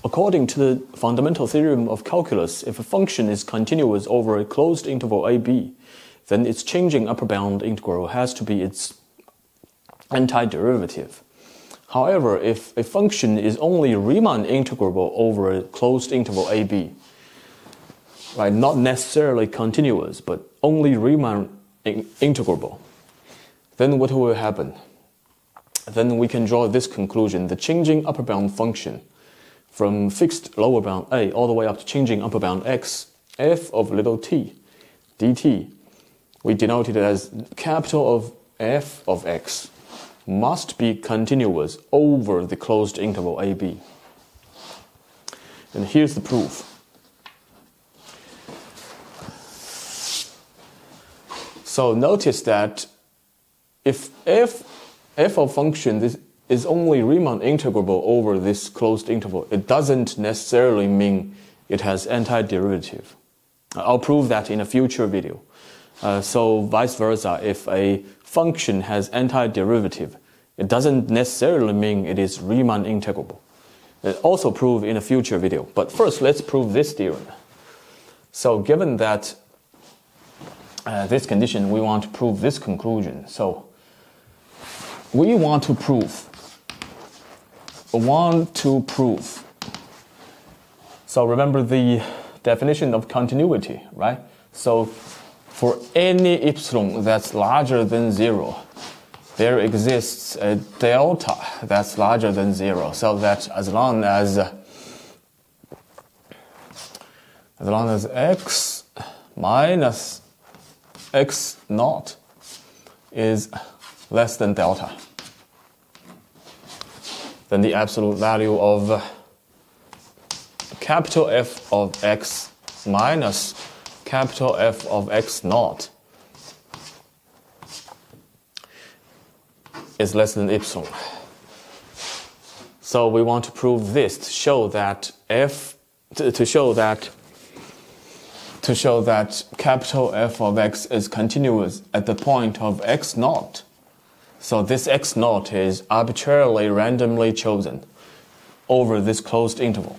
according to the fundamental theorem of calculus, if a function is continuous over a closed interval ab, then its changing upper bound integral has to be its antiderivative. However, if a function is only Riemann integrable over a closed interval ab, right, not necessarily continuous, but only Riemann integrable, then what will happen? Then we can draw this conclusion: the changing upper bound function from fixed lower bound a all the way up to changing upper bound x, f of little t dt, we denote it as capital of f of x, must be continuous over the closed interval ab. And here's the proof. So notice that if f of function is only Riemann integrable over this closed interval, it doesn't necessarily mean it has antiderivative. I'll prove that in a future video. So vice versa, if a function has antiderivative, it doesn't necessarily mean it is Riemann integrable. I'll also prove in a future video. But first, let's prove this theorem. So given that this condition, we want to prove this conclusion. So we want to prove. So remember the definition of continuity, right? So for any epsilon that's larger than 0, there exists a delta that's larger than 0. So that as long as x minus x naught is less than delta, then the absolute value of capital F of x minus capital F of x naught is less than epsilon. So we want to prove this to show that capital F of x is continuous at the point of x naught. So this x naught is arbitrarily randomly chosen over this closed interval,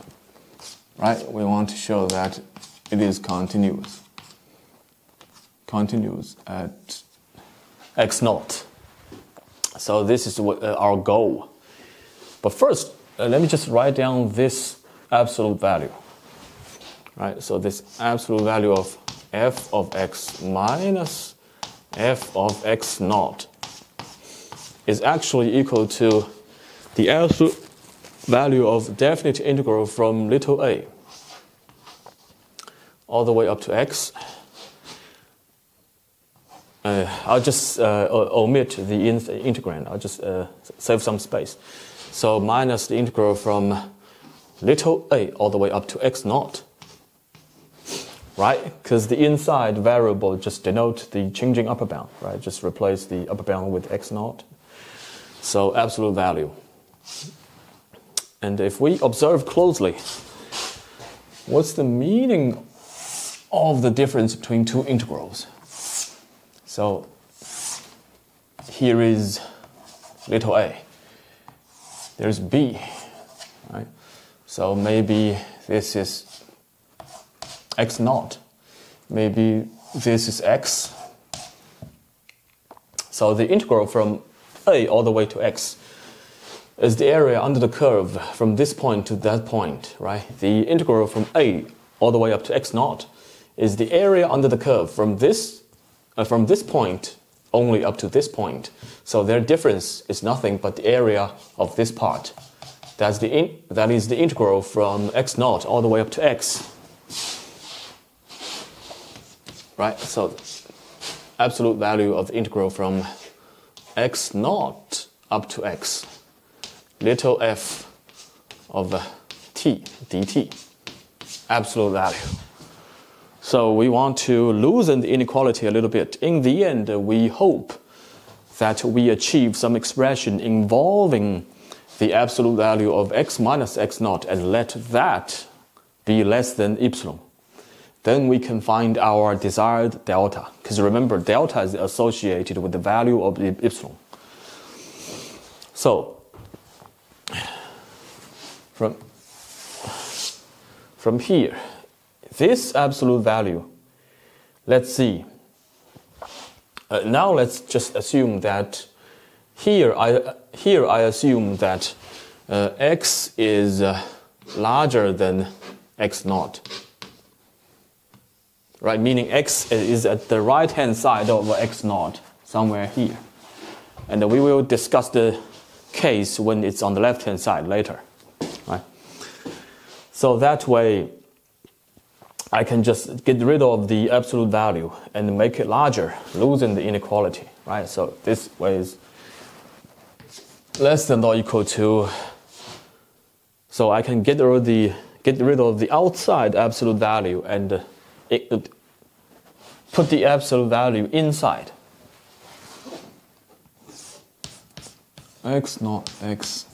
right? We want to show that it is continuous at x naught. So this is our goal. But first, let me just write down this absolute value, right? So this absolute value of f of x minus f of x naught is actually equal to the absolute value of definite integral from little a all the way up to x. I'll just omit the integrand. I'll just save some space. So minus the integral from little a all the way up to x naught, right? Because the inside variable just denote the changing upper bound, right? Just replace the upper bound with x naught. So absolute value. And if we observe closely, what's the meaning of the difference between two integrals? So here is little a. There's b, right? So maybe this is x naught. Maybe this is x. So the integral from a all the way to x is the area under the curve from this point to that point, right? The integral from a all the way up to x naught is the area under the curve from this point only up to this point. So their difference is nothing but the area of this part. That is the integral from x naught all the way up to x. Right? So absolute value of the integral from x naught up to x, little f of t dt, absolute value. So we want to loosen the inequality a little bit. In the end, we hope that we achieve some expression involving the absolute value of x minus x naught and let that be less than epsilon. Then we can find our desired delta. Because remember, delta is associated with the value of epsilon. So, from here, this absolute value, let's see. Now let's just assume that here I assume that x is larger than x naught. Right, meaning x is at the right hand side of x naught, somewhere here. And we will discuss the case when it's on the left hand side later. Right? So that way I can just get rid of the absolute value and make it larger, losing the inequality. Right? So this way is less than or equal to, so I can get rid of the outside absolute value and put the absolute value inside. X naught x.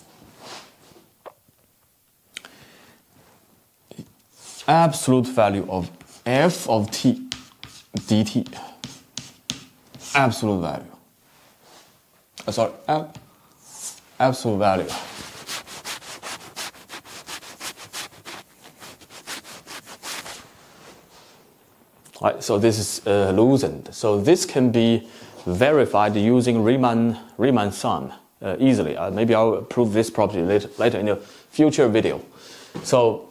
Absolute value of f of t dt. Absolute value. Absolute value. Right, so this is loosened. So this can be verified using Riemann sum easily. Maybe I'll prove this property later in a future video. So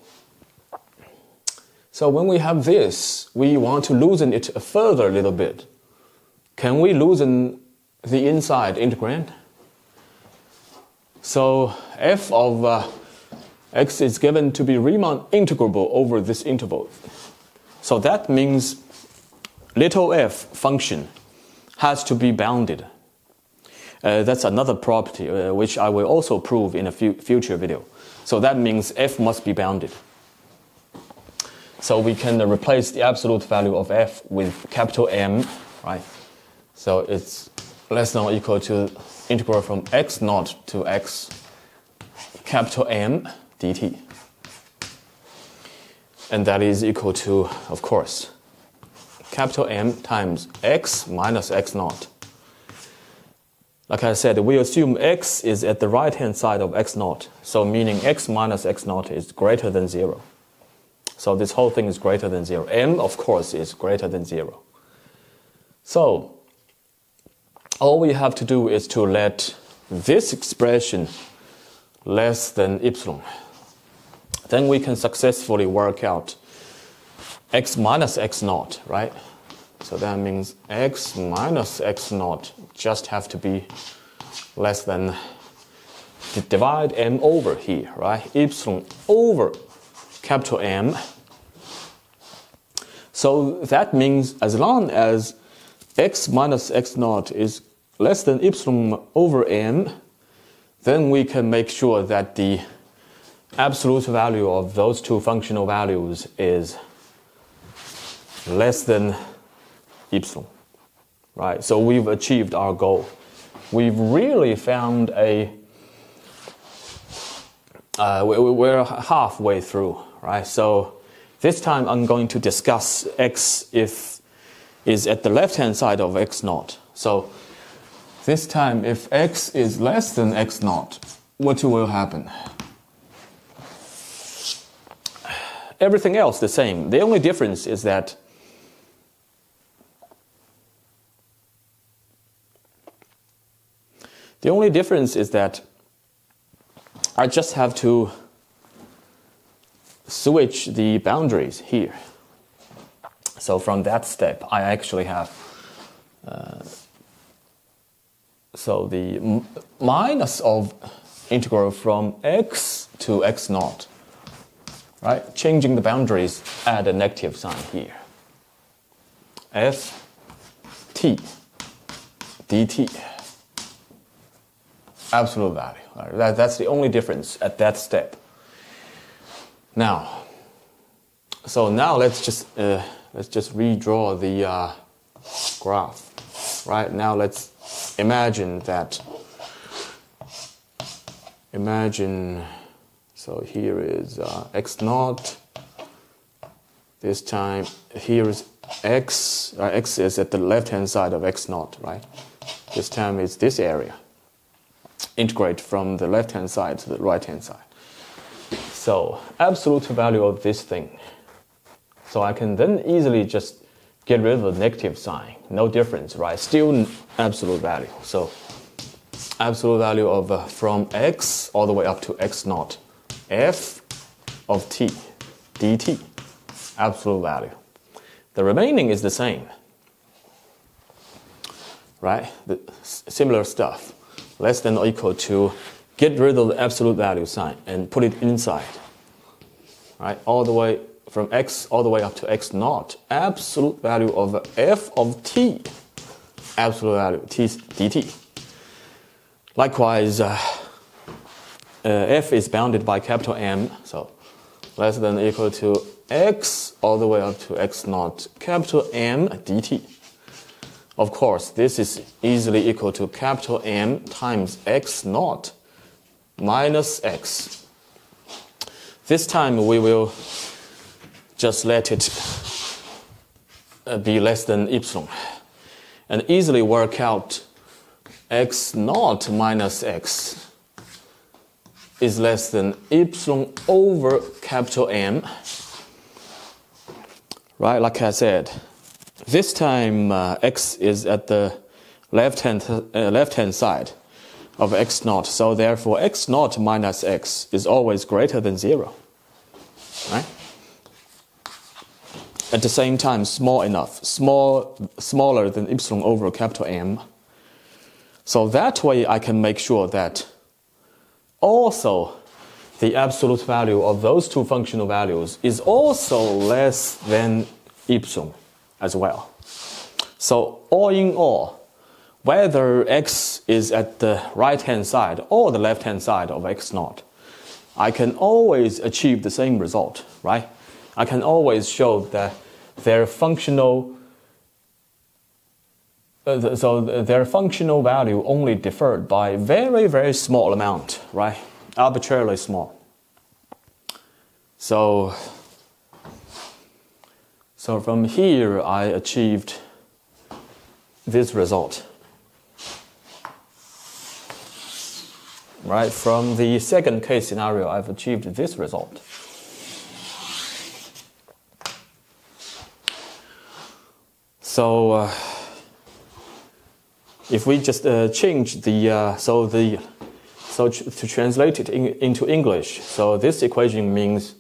when we have this, we want to loosen it further a little bit. Can we loosen the inside integrand? So f of x is given to be Riemann integrable over this interval. So that means little f function has to be bounded. That's another property which I will also prove in a future video. So that means f must be bounded. So we can replace the absolute value of f with capital M, right? So it's less than or equal to integral from x naught to x capital M dt. And that is equal to, of course, capital M times x minus x naught. Like I said, we assume x is at the right-hand side of x naught. So meaning x minus x naught is greater than 0. So this whole thing is greater than 0. M, of course, is greater than 0. So all we have to do is to let this expression less than epsilon. Then we can successfully work out x minus x naught, right? So that means x minus x naught just have to be less than, divide m over here, right? Epsilon over capital M. So that means as long as x minus x naught is less than epsilon over m, then we can make sure that the absolute value of those two functional values is less than epsilon, right? So we've achieved our goal. We've really found we're halfway through, right? So this time I'm going to discuss x if is at the left-hand side of x naught. So this time if x is less than x naught, what will happen? Everything else the same. The only difference is that I just have to switch the boundaries here. So from that step, I actually have so the minus of integral from x to x naught, right? Changing the boundaries, add a negative sign here. F t dt. Absolute value. Right? That's the only difference at that step. Now, so now let's just redraw the graph. Right now, let's imagine that. So here is x naught. This time here is x. X is at the left-hand side of x naught, right? This time it's this area. Integrate from the left-hand side to the right-hand side. So absolute value of this thing. So I can then easily just get rid of the negative sign. No difference, right? Still absolute value. So absolute value of from x all the way up to x naught. F of t dt. Absolute value. The remaining is the same. Right? Similar stuff. Less than or equal to, get rid of the absolute value sign and put it inside. Right? All the way from x all the way up to x naught. Absolute value of f of t. Absolute value t dt. Likewise, f is bounded by capital M. So less than or equal to x all the way up to x naught. Capital M dt. Of course, this is easily equal to capital M times x naught minus x. This time we will just let it be less than epsilon and easily work out x naught minus x is less than epsilon over capital M. Right, like I said. This time x is at the left-hand side of x naught. So therefore x naught minus x is always greater than 0. Right? At the same time, small enough, smaller than epsilon over capital M. So that way I can make sure that also the absolute value of those two functional values is also less than epsilon as well. So all in all, whether x is at the right-hand side or the left-hand side of x naught, I can always achieve the same result, right? I can always show that their functional their functional value only differed by very, very small amount, right? Arbitrarily small. So from here, I achieved this result. Right, from the second case scenario, I've achieved this result. So if we just change the to translate it into English, so this equation means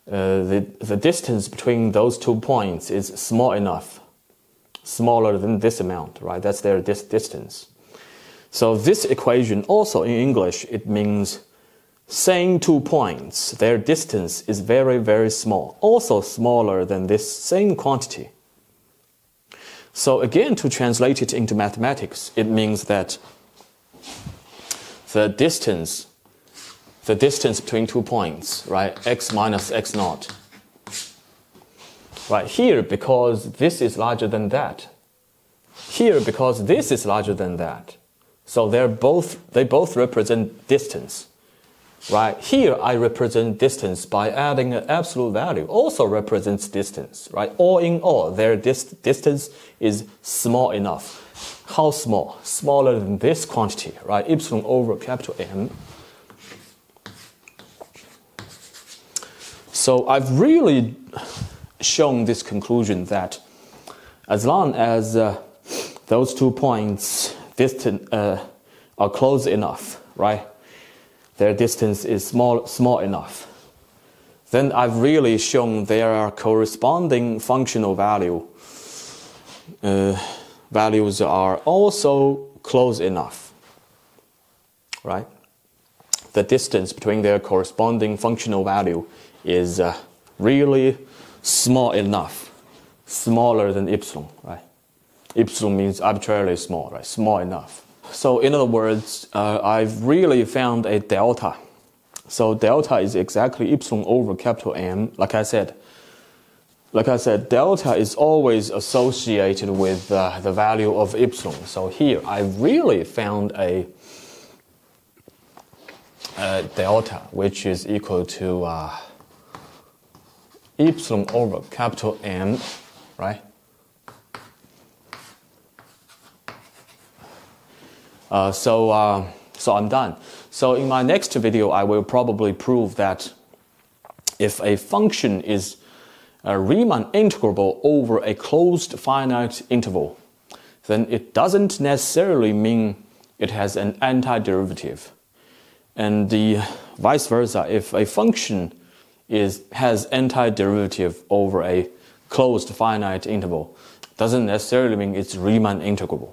the distance between those 2 points is small enough, smaller than this amount, right? That's their distance. So this equation also in English, it means same 2 points, their distance is very, very small, also smaller than this same quantity. So again, to translate it into mathematics, it means that the distance between 2 points, right, x minus x naught, right, here because this is larger than that, here because this is larger than that, so they both represent distance, right? Here I represent distance by adding an absolute value, also represents distance, right? All in all, their distance is small enough. How small? Smaller than this quantity, right? Epsilon over capital M. So I've really shown this conclusion that as long as those 2 points are close enough, right? Their distance is small enough. Then I've really shown there are corresponding functional values are also close enough, right? The distance between their corresponding functional value is really small enough, smaller than epsilon, right? Epsilon means arbitrarily small, right? Small enough. So in other words, I've really found a delta. So delta is exactly epsilon over capital M. Like I said, delta is always associated with the value of epsilon. So here I've really found a delta which is equal to epsilon over capital M, right? So I'm done. So in my next video, I will probably prove that if a function is a Riemann integrable over a closed finite interval, then it doesn't necessarily mean it has an antiderivative. And the vice versa, if a function has antiderivative over a closed finite interval, doesn't necessarily mean it's Riemann integrable.